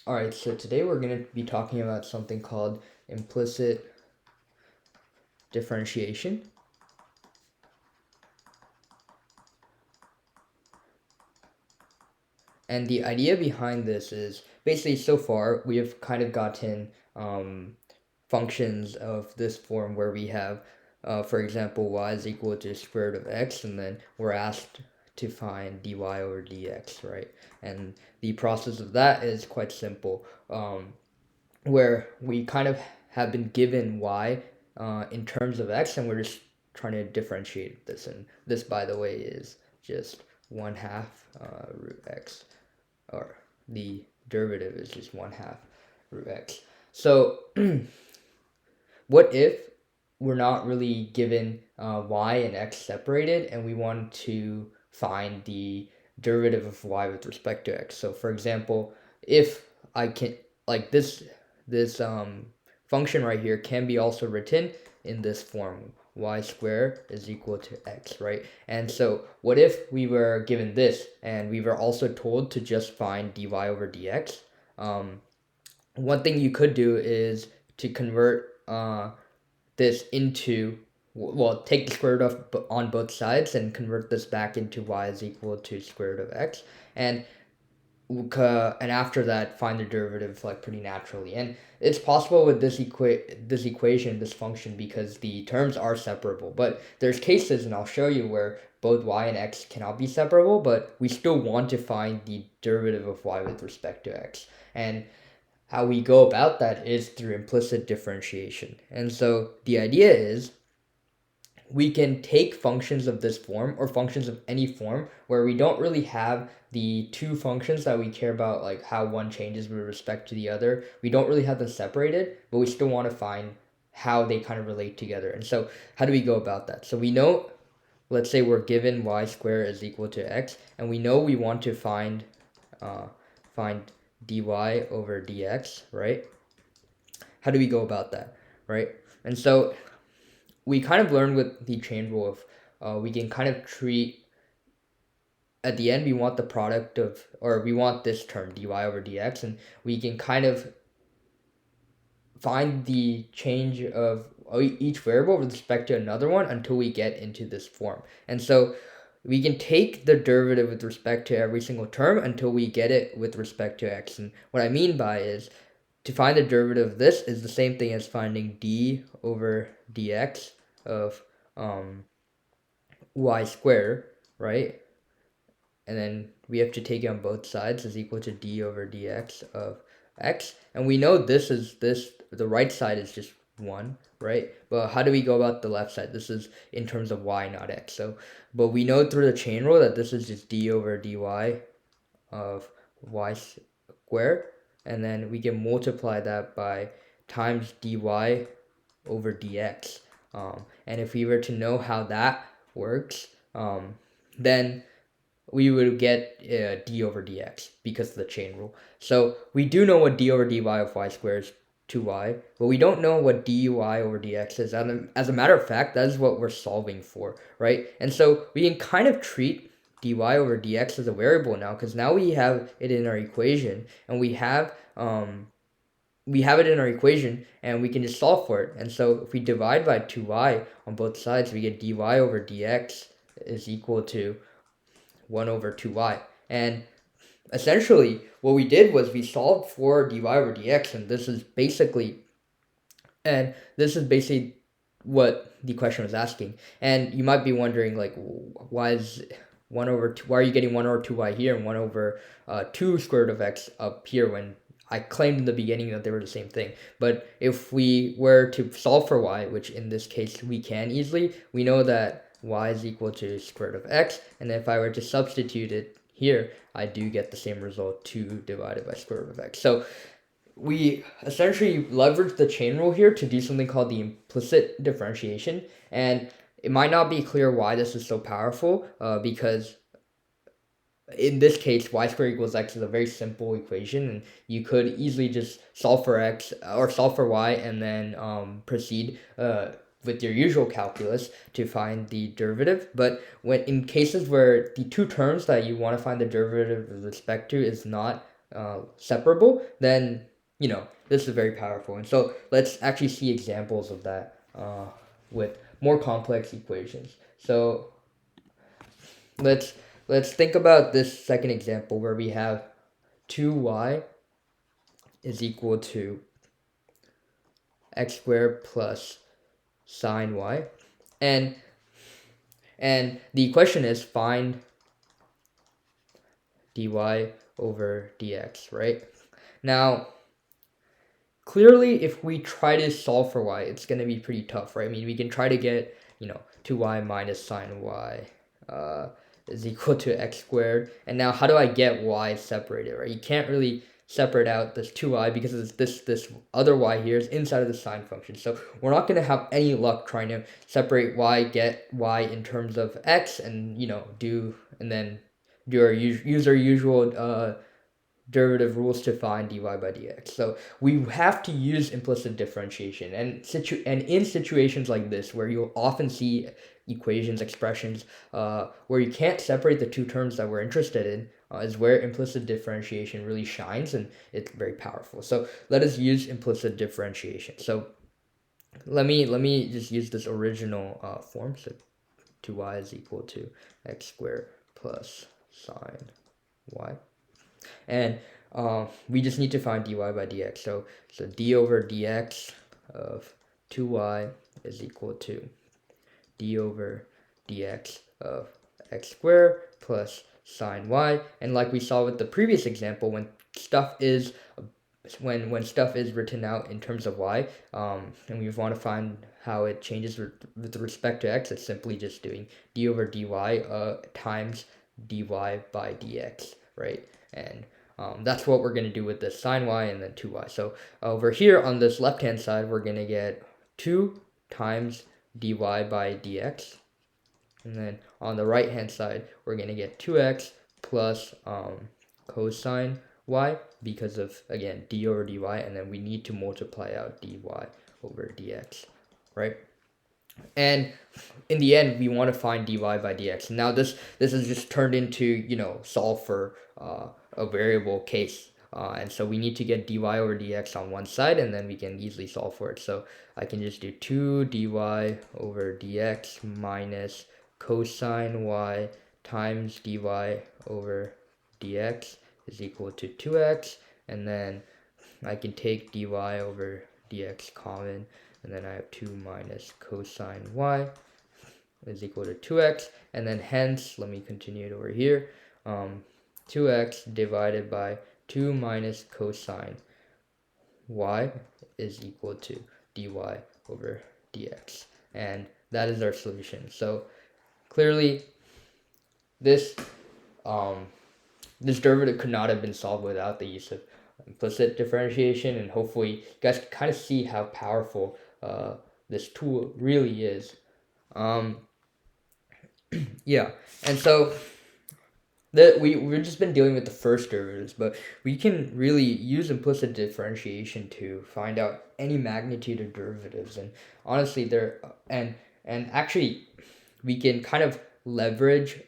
Alright, so today we're going to be talking about something called implicit differentiation. And the idea behind this is basically so far we have kind of gotten functions of this form where we have, for example, y is equal to square root of x, and then we're asked to find dy over dx, right? And the process of that is quite simple. Where we kind of have been given y in terms of x, and we're just trying to differentiate this. And this, by the way, is just 1/2 root x, or the derivative is just 1/2 root x. So what if we're not really given y and x separated, and we want to find the derivative of y with respect to x? So for example, if I can, like this function right here can be also written in this form: y squared is equal to x, right? And so what if we were given this and we were also told to just find dy over dx? One thing you could do is to convert this into, well, take the square root of on both sides and convert this back into y is equal to square root of x, and after that find the derivative like pretty naturally. And it's possible with this equation, this function, because the terms are separable. But there's cases, and I'll show you, where both y and x cannot be separable, but we still want to find the derivative of y with respect to x. And how we go about that is through implicit differentiation. And so the idea is we can take functions of this form, or functions of any form, where we don't really have the two functions that we care about, like how one changes with respect to the other. We don't really have them separated, but we still want to find how they kind of relate together. And so how do we go about that? So we know, let's say we're given y squared is equal to x, and we know we want to find dy over dx, right? How do we go about that, right? And so we kind of learned with the chain rule of, we can kind of treat, at the end we want the product of, or we want this term dy over dx, and we can kind of find the change of each variable with respect to another one until we get into this form. And so we can take the derivative with respect to every single term until we get it with respect to x. And what I mean by is, to find the derivative of this is the same thing as finding d over dx of y squared, right? And then we have to take it on both sides is equal to d over dx of x. And we know this is this, the right side is just 1, right? But how do we go about the left side? This is in terms of y, not x. So, but we know through the chain rule that this is just d over dy of y squared. And then we can multiply that by times dy over dx. And if we were to know how that works, then we would get d over dx because of the chain rule. So we do know what d over dy of y squared is 2y, but we don't know what dy over dx is. As a matter of fact, that is what we're solving for, right? And so we can kind of treat dy over dx as a variable now, because now we have it in our equation, and we have it in our equation, and we can just solve for it. And so if we divide by 2y on both sides, we get dy over dx is equal to 1 over 2y. And essentially what we did was we solved for dy over dx, and this is basically what the question was asking. And you might be wondering, like, why is 1 over 2, why are you getting 1 over 2y here and 1 over 2 square root of x up here, when I claimed in the beginning that they were the same thing? But if we were to solve for y, which in this case we can easily, we know that y is equal to square root of x, and if I were to substitute it here, I do get the same result, 2 divided by square root of x. So we essentially leverage the chain rule here to do something called the implicit differentiation. And it might not be clear why this is so powerful, because in this case, y squared equals x is a very simple equation, and you could easily just solve for x or solve for y, and then proceed with your usual calculus to find the derivative. But when in cases where the two terms that you want to find the derivative with respect to is not separable, then this is very powerful. And so let's actually see examples of that with more complex equations. So let's think about this second example where we have 2y is equal to x squared plus sine y, and the question is find dy over dx, right? Now, clearly, if we try to solve for y, it's going to be pretty tough, right? I mean, we can try to get, 2y minus sine y uh, is equal to x squared. And now how do I get y separated, right? You can't really separate out this 2y because this other y here is inside of the sine function. So we're not going to have any luck trying to separate y, get y in terms of x, and, then use our usual derivative rules to find dy by dx. So we have to use implicit differentiation, and in situations like this where you'll often see equations, expressions where you can't separate the two terms that we're interested in, is where implicit differentiation really shines, and it's very powerful. So let us use implicit differentiation. So let me just use this original form. So 2y is equal to x squared plus sine y. And we just need to find dy by dx. So d over dx of 2y is equal to d over dx of x squared plus sine y. And like we saw with the previous example, when stuff is written out in terms of y, and we want to find how it changes with respect to x, it's simply just doing d over dy times dy by dx, right? And that's what we're going to do with this sine y and then 2y. So over here on this left hand side, we're going to get 2 times dy by dx. And then on the right hand side, we're going to get 2x plus cosine y because of, again, d over dy. And then we need to multiply out dy over dx, right? And in the end, we want to find dy by dx. Now this is just turned into, solve for a variable case. And so we need to get dy over dx on one side, and then we can easily solve for it. So I can just do 2 dy over dx minus cosine y times dy over dx is equal to 2x. And then I can take dy over dx common, and then I have 2 minus cosine y is equal to 2x, and then hence, let me continue it over here, 2x divided by 2 minus cosine y is equal to dy over dx, and that is our solution. So clearly this this derivative could not have been solved without the use of implicit differentiation, and hopefully you guys can kind of see how powerful this tool really is. Yeah, and so we've just been dealing with the first derivatives, but we can really use implicit differentiation to find out any magnitude of derivatives, and honestly and actually we can kind of leverage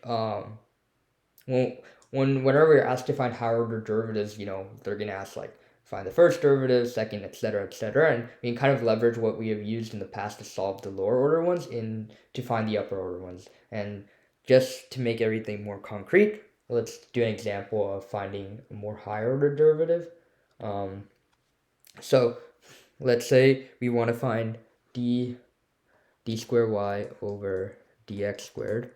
whenever we're asked to find higher order derivatives, they're gonna ask like find the first derivative, second, etc., and we can kind of leverage what we have used in the past to solve the lower order ones to find the upper order ones. And just to make everything more concrete, let's do an example of finding a more higher order derivative. So let's say we want to find d squared y over dx squared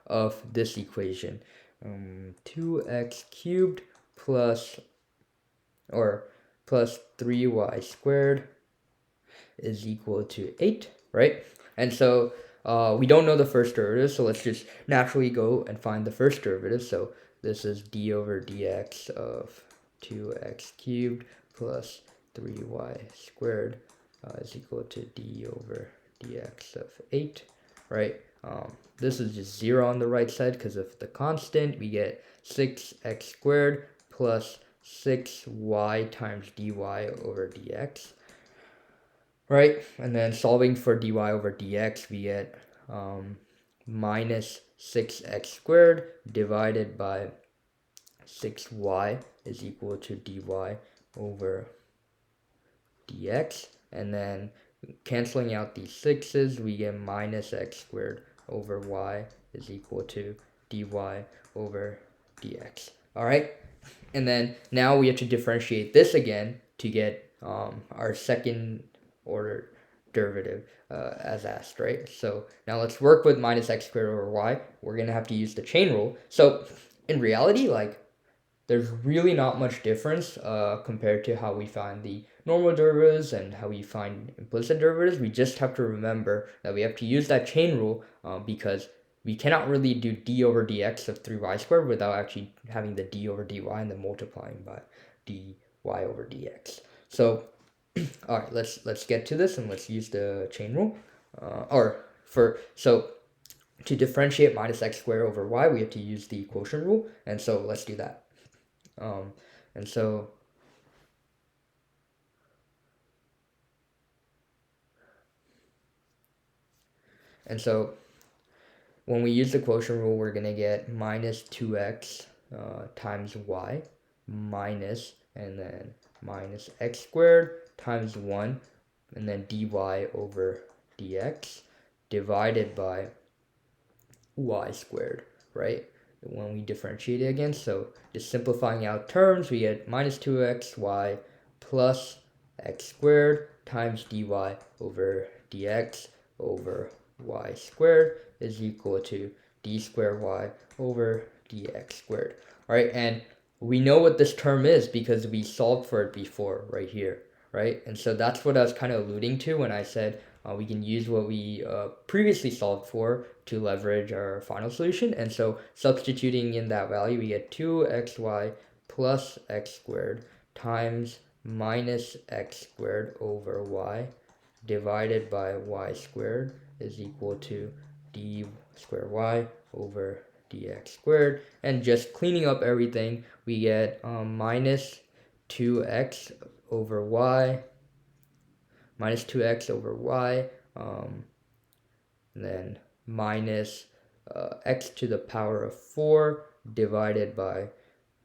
of this equation, 2x cubed plus 3y squared is equal to 8, right? And so we don't know the first derivative, so let's just naturally go and find the first derivative. So this is d over dx of 2x cubed plus 3y squared is equal to d over dx of 8, right? This is just 0 on the right side because of the constant. We get 6x squared plus 6y times dy over dx, right? And then solving for dy over dx, we get minus 6x squared divided by 6y is equal to dy over dx, and then canceling out these 6's, we get minus x squared over y is equal to dy over dx. All right, and then now we have to differentiate this again to get our second order derivative as asked, right? So now let's work with minus x squared over y. We're going to have to use the chain rule. So in reality, like, there's really not much difference compared to how we find the normal derivatives and how we find implicit derivatives. We just have to remember that we have to use that chain rule because we cannot really do d over dx of 3y squared without actually having the d over dy and then multiplying by dy over dx. So, all right, let's get to this and let's use the chain rule. So to differentiate minus x squared over y, we have to use the quotient rule, and so let's do that. Um, and so when we use the quotient rule, we're going to get minus 2x times y minus, and then minus x squared times 1, and then dy over dx divided by y squared, right? When we differentiate it again, so just simplifying out terms, we get minus 2xy plus x squared times dy over dx over y squared is equal to d squared y over dx squared. All right, and we know what this term is because we solved for it before right here, right? And so that's what I was kind of alluding to when I said we can use what we previously solved for to leverage our final solution. And so substituting in that value, we get 2xy plus x squared times minus x squared over y divided by y squared is equal to d squared y over dx squared. And just cleaning up everything, we get minus 2x over y, minus 2x over y, and then minus x to the power of 4 divided by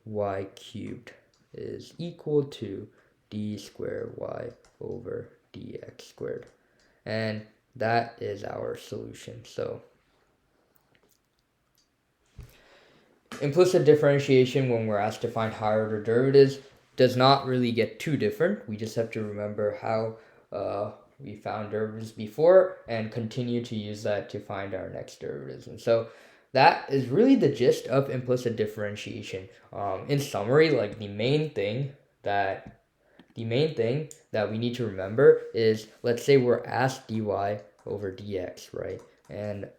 y cubed is equal to d squared y over dx squared. And that is our solution. So implicit differentiation, when we're asked to find higher order derivatives, does not really get too different. We just have to remember how we found derivatives before and continue to use that to find our next derivatives. And so that is really the gist of implicit differentiation. In summary, like the main thing that we need to remember is, let's say we're asked dy over dx, right? And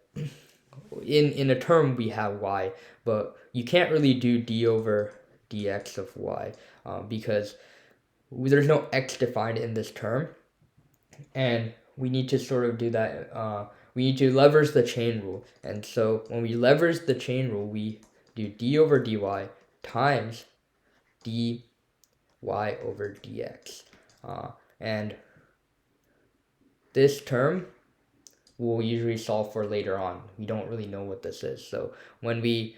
in a term we have y, but you can't really do d over dx of y because there's no x defined in this term, and we need to sort of do that. We need to leverage the chain rule, and so when we leverage the chain rule, we do d over dy times dy over dx, and this term we'll usually solve for later on. We don't really know what this is. So when we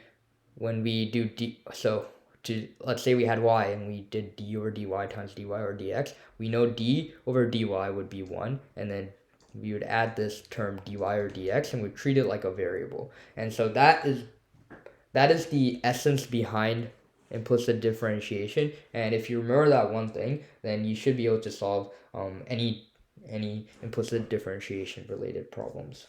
do d, so to, let's say we had y and we did d over dy times dy over dx, we know d over dy would be 1, and then we would add this term dy over dx and we treat it like a variable. And so that is the essence behind implicit differentiation. And if you remember that one thing, then you should be able to solve any implicit differentiation related problems.